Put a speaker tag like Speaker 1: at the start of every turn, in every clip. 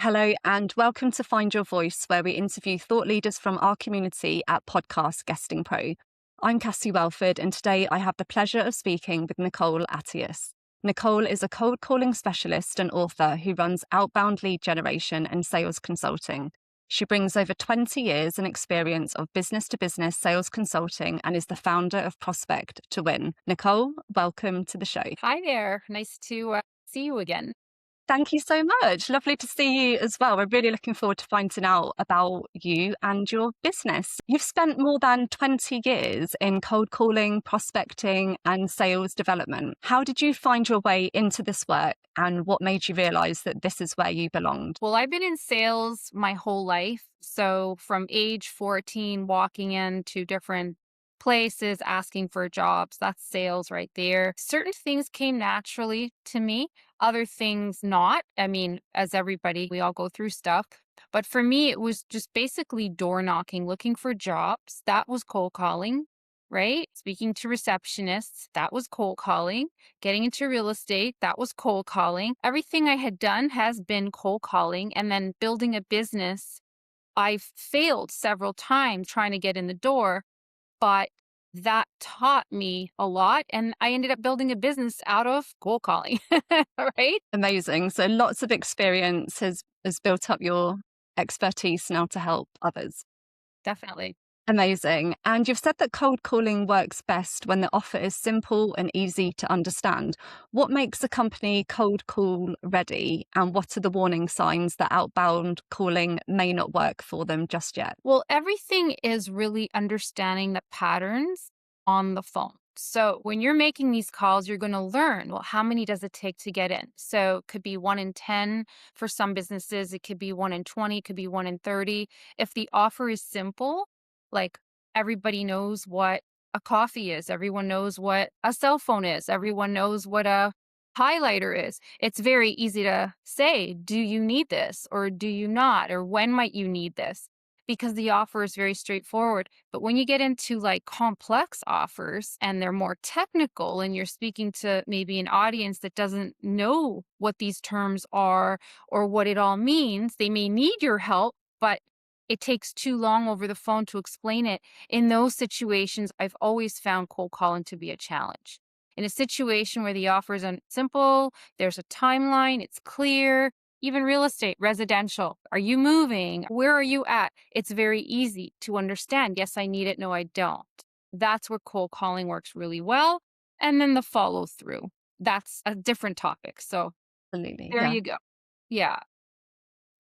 Speaker 1: Hello, and welcome to Find Your Voice, where we interview thought leaders from our community at Podcast Guesting Pro. I'm Cassie Welford, and today I have the pleasure of speaking with Nicole Attias. Nicole is a cold calling specialist and author who runs outbound lead generation and sales consulting. She brings over 20 years and experience of business to business sales consulting and is the founder of Prospect to Win. Nicole, welcome to the show.
Speaker 2: Hi there. Nice to see you again.
Speaker 1: Thank you so much. Lovely to see you as well. We're really looking forward to finding out about you and your business. You've spent more than 20 years in cold calling, prospecting, and sales development. How did you find your way into this work, and what made you realize that this is where you belonged?
Speaker 2: Well, I've been in sales my whole life. So from age 14, walking into different places, asking for jobs, that's sales right there. Certain things came naturally to me, other things not. I mean, as everybody, we all go through stuff. But for me, it was just basically door knocking, looking for jobs. That was cold calling, right? Speaking to receptionists, that was cold calling. Getting into real estate, that was cold calling. Everything I had done has been cold calling. And then building a business, I've failed several times trying to get in the door, but that taught me a lot. And I ended up building a business out of cold calling, right?
Speaker 1: Amazing. So lots of experience has built up your expertise now to help others.
Speaker 2: Definitely.
Speaker 1: Amazing. And you've said that cold calling works best when the offer is simple and easy to understand. What makes a company cold call ready, and what are the warning signs that outbound calling may not work for them just yet?
Speaker 2: Well, everything is really understanding the patterns on the phone. So when you're making these calls, you're going to learn, well, how many does it take to get in? So it could be 1 in 10 for some businesses. It could be 1 in 20, it could be 1 in 30. If the offer is simple, like everybody knows what a coffee is, everyone knows what a cell phone is, everyone knows what a highlighter is. It's very easy to say, do you need this or do you not? Or when might you need this? Because the offer is very straightforward. But when you get into like complex offers and they're more technical and you're speaking to maybe an audience that doesn't know what these terms are or what it all means, they may need your help, but it takes too long over the phone to explain it. In those situations, I've always found cold calling to be a challenge. In a situation where the offer is simple, there's a timeline, it's clear, even real estate, residential. Are you moving? Where are you at? It's very easy to understand. Yes, I need it. No, I don't. That's where cold calling works really well. And then the follow through. That's a different topic. So
Speaker 1: Absolutely.
Speaker 2: there
Speaker 1: Yeah.
Speaker 2: you go. Yeah.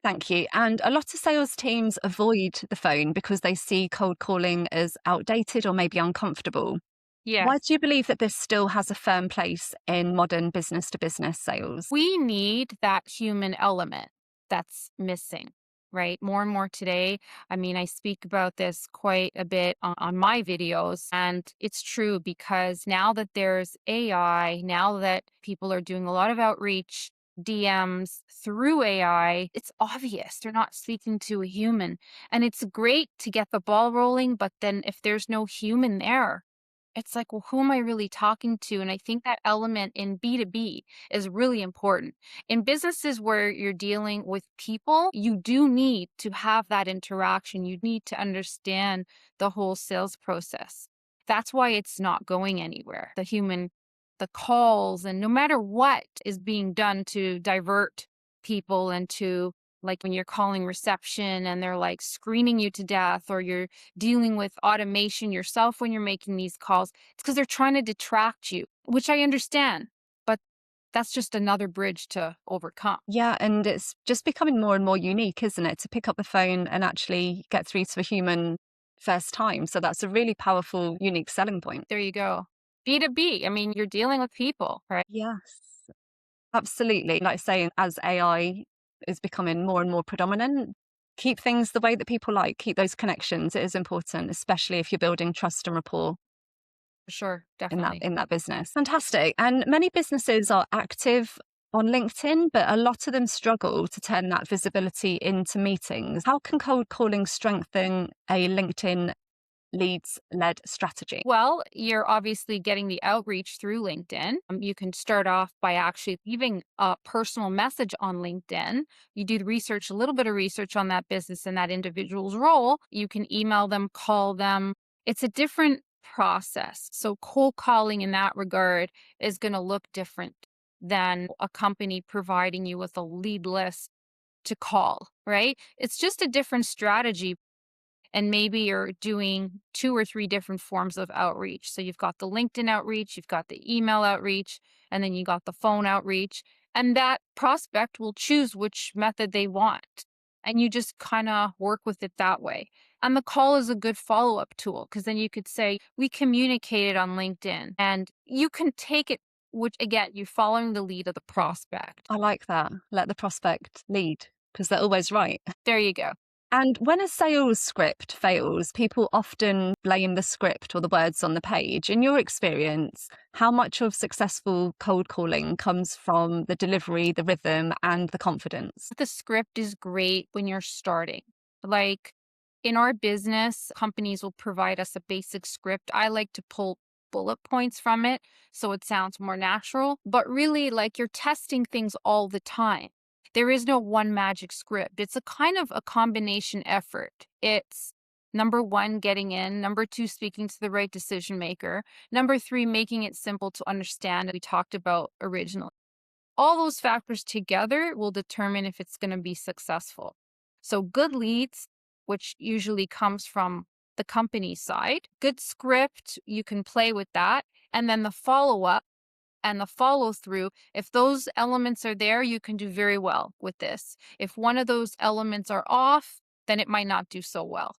Speaker 1: Thank you. And a lot of sales teams avoid the phone because they see cold calling as outdated or maybe uncomfortable. Why
Speaker 2: Yes.
Speaker 1: do you believe that this still has a firm place in modern business to business sales?
Speaker 2: We need that human element that's missing, right? More and more today. I mean, I speak about this quite a bit on my videos, and it's true because now that there's AI, now that people are doing a lot of outreach, DMs through AI, it's obvious they're not speaking to a human. And it's great to get the ball rolling, but then if there's no human there, it's like, well, who am I really talking to? And I think that element in B2B is really important. In businesses where you're dealing with people, you do need to have that interaction. You need to understand the whole sales process. That's why it's not going anywhere. The calls, and no matter what is being done to divert people and to, like when you're calling reception and they're like screening you to death, or you're dealing with automation yourself when you're making these calls, it's because they're trying to detract you, which I understand, but that's just another bridge to overcome.
Speaker 1: Yeah, and it's just becoming more and more unique, isn't it, to pick up the phone and actually get through to a human first time. So that's a really powerful, unique selling point.
Speaker 2: There you go. B2B, I mean, you're dealing with people, right?
Speaker 1: Yes, absolutely. Like saying, as AI is becoming more and more predominant, keep things the way that people like, keep those connections. It is important, especially if you're building trust and rapport
Speaker 2: For sure,
Speaker 1: in that
Speaker 2: definitely.
Speaker 1: in that business. Fantastic. And many businesses are active on LinkedIn, but a lot of them struggle to turn that visibility into meetings. How can cold calling strengthen a LinkedIn leads-led strategy?
Speaker 2: Well, you're obviously getting the outreach through LinkedIn. You can start off by actually leaving a personal message on LinkedIn. You do the research, a little bit of research on that business and that individual's role. You can email them, call them. It's a different process. So, cold calling in that regard is going to look different than a company providing you with a lead list to call, right? It's just a different strategy, and maybe you're doing 2 or 3 different forms of outreach. So you've got the LinkedIn outreach, you've got the email outreach, and then you got the phone outreach. And that prospect will choose which method they want. And you just kind of work with it that way. And the call is a good follow up tool because then you could say, we communicated on LinkedIn, and you can take it, which again, you're following the lead of the prospect.
Speaker 1: I like that. Let the prospect lead because they're always right.
Speaker 2: There you go.
Speaker 1: And when a sales script fails, people often blame the script or the words on the page. In your experience, how much of successful cold calling comes from the delivery, the rhythm, and the confidence?
Speaker 2: The script is great when you're starting. Like in our business, companies will provide us a basic script. I like to pull bullet points from it so it sounds more natural, but really, like, you're testing things all the time. There is no one magic script. It's a kind of a combination effort. It's number one, getting in, number two, speaking to the right decision maker, number three, making it simple to understand, that we talked about originally. All those factors together will determine if it's going to be successful. So, good leads, which usually comes from the company side, good script, you can play with that. And then the follow up and the follow through, if those elements are there, you can do very well with this. If one of those elements are off, then it might not do so well.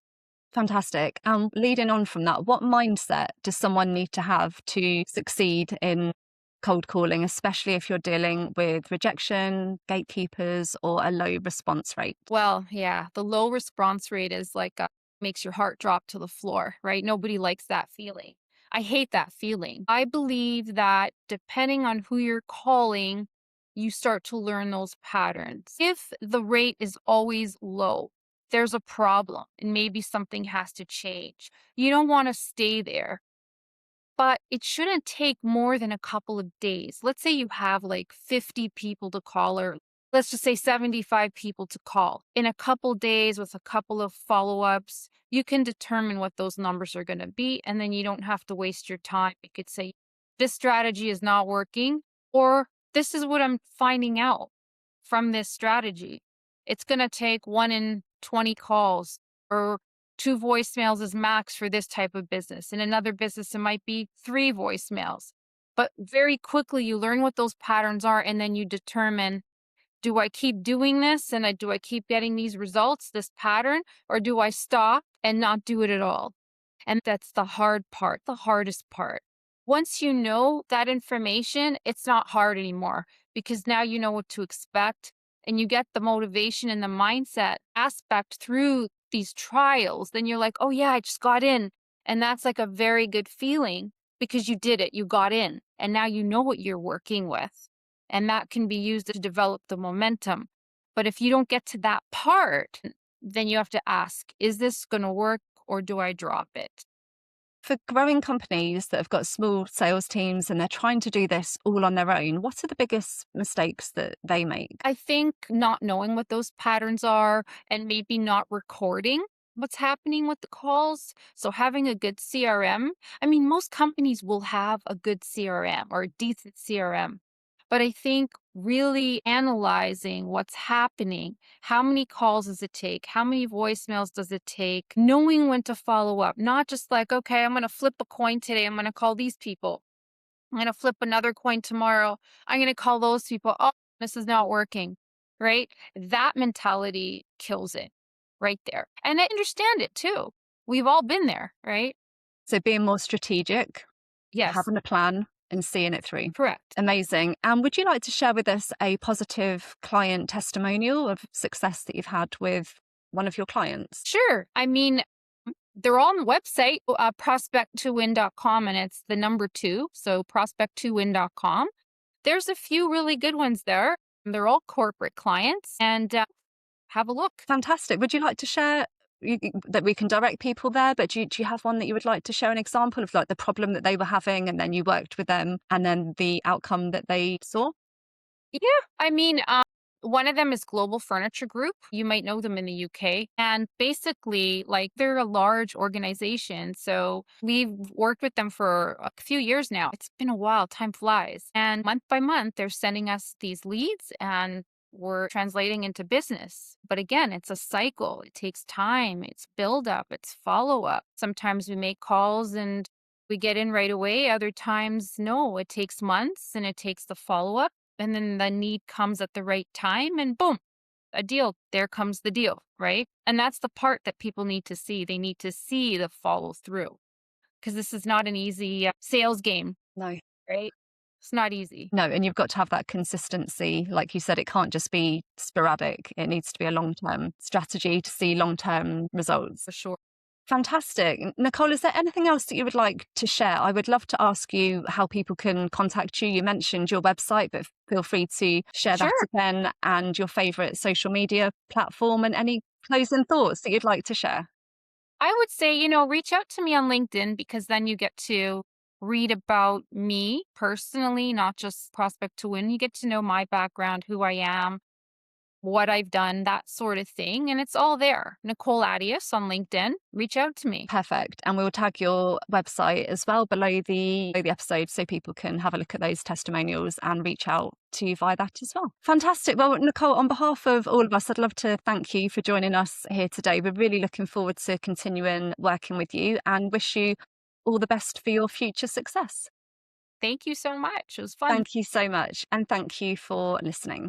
Speaker 1: Fantastic. Leading on from that, what mindset does someone need to have to succeed in cold calling, especially if you're dealing with rejection, gatekeepers, or a low response rate?
Speaker 2: Well, yeah, the low response rate is like makes your heart drop to the floor, right? Nobody likes that feeling. I hate that feeling. I believe that depending on who you're calling, you start to learn those patterns. If the rate is always low, there's a problem and maybe something has to change. You don't want to stay there, but it shouldn't take more than a couple of days. Let's say you have like 50 people to call, or let's just say 75 people to call. In a couple days with a couple of follow-ups, you can determine what those numbers are going to be, and then you don't have to waste your time. You could say, this strategy is not working, or this is what I'm finding out from this strategy. It's going to take 1 in 20 calls, or 2 voicemails is max for this type of business. In another business, it might be 3 voicemails. But very quickly, you learn what those patterns are, and then you determine, do I keep doing this and do I keep getting these results, this pattern, or do I stop and not do it at all? And that's the hard part, the hardest part. Once you know that information, it's not hard anymore because now you know what to expect, and you get the motivation and the mindset aspect through these trials. Then you're like, oh, yeah, I just got in. And that's like a very good feeling because you did it, you got in, and now you know what you're working with. And that can be used to develop the momentum. But if you don't get to that part, then you have to ask, is this going to work or do I drop it?
Speaker 1: For growing companies that have got small sales teams and they're trying to do this all on their own, what are the biggest mistakes that they make?
Speaker 2: I think not knowing what those patterns are and maybe not recording what's happening with the calls. So having a good CRM. I mean, most companies will have a good CRM or a decent CRM. But I think really analyzing what's happening, how many calls does it take? How many voicemails does it take? Knowing when to follow up, not just like, okay, I'm going to flip a coin today. I'm going to call these people. I'm going to flip another coin tomorrow. I'm going to call those people. Oh, this is not working, right? That mentality kills it right there. And I understand it too. We've all been there, right?
Speaker 1: So being more strategic,
Speaker 2: Yes,
Speaker 1: having a plan and seeing it through.
Speaker 2: correct.
Speaker 1: Amazing. And would you like to share with us a positive client testimonial of success that you've had with one of your clients?
Speaker 2: Sure. I mean, they're all on the website, prospect2win.com, and it's the number 2. So prospect2win.com. There's a few really good ones there. They're all corporate clients, and have a look.
Speaker 1: Fantastic. Would you like to share that we can direct people there, but do you have one that you would like to share an example of, like, the problem that they were having and then you worked with them and then the outcome that they saw?
Speaker 2: Yeah, I mean, one of them is Global Furniture Group. You might know them in the UK. And basically, like, they're a large organization. So we've worked with them for a few years now. It's been a while, time flies. And month by month, they're sending us these leads and we're translating into business. But again, it's a cycle. It takes time, it's build up, it's follow up. Sometimes we make calls and we get in right away. Other times, no, it takes months and it takes the follow up. And then the need comes at the right time and boom, a deal. There comes the deal, right? And that's the part that people need to see. They need to see the follow through because this is not an easy sales game,
Speaker 1: No.
Speaker 2: right? It's not easy
Speaker 1: No, and you've got to have that consistency. Like you said, it can't just be sporadic. It needs to be a long-term strategy to see long-term results.
Speaker 2: for sure.
Speaker 1: Fantastic. Nicole, is there anything else that you would like to share? I would love to ask you how people can contact you. You mentioned your website, but feel free to share that
Speaker 2: Sure.
Speaker 1: again, and your favorite social media platform, and any closing thoughts that you'd like to share.
Speaker 2: I would say, reach out to me on LinkedIn because then you get to read about me personally, not just prospect to win. You get to know my background, who I am, what I've done, that sort of thing. And it's all there. Nicole Attias on LinkedIn. Reach out to me.
Speaker 1: Perfect. And we'll tag your website as well below the episode so people can have a look at those testimonials and reach out to you via that as well. Fantastic. Well, Nicole, on behalf of all of us, I'd love to thank you for joining us here today. We're really looking forward to continuing working with you and wish you all the best for your future success.
Speaker 2: Thank you so much. It was fun.
Speaker 1: Thank you so much. And thank you for listening.